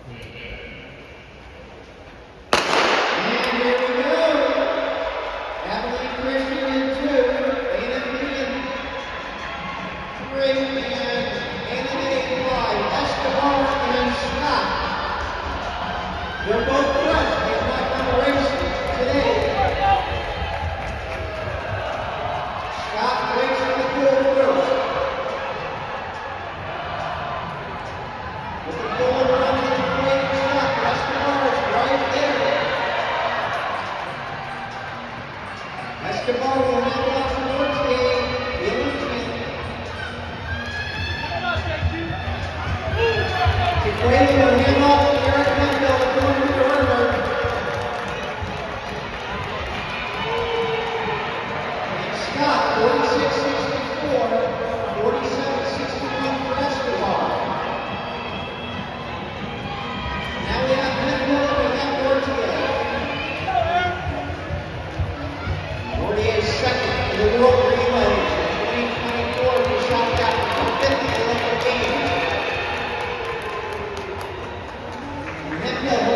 And here we go. Abilene Christian in 2, A&M in 3, and A&M 5. Escobar and Scott. They're both fresh. They've not done a race today. Scott breaks from the pool first. With the pool running in the great Scott, Escobar is right there. Escobar will handle off the North game. Brady will hand off to Eric Mendel and go to Turner. And Scott, 46-64, 47-61 for Escobar. Now we have Mendel and we have Mortier. Mortier is second in the World Relays in 2024 for South Africa, 50 Olympic Games. Mendel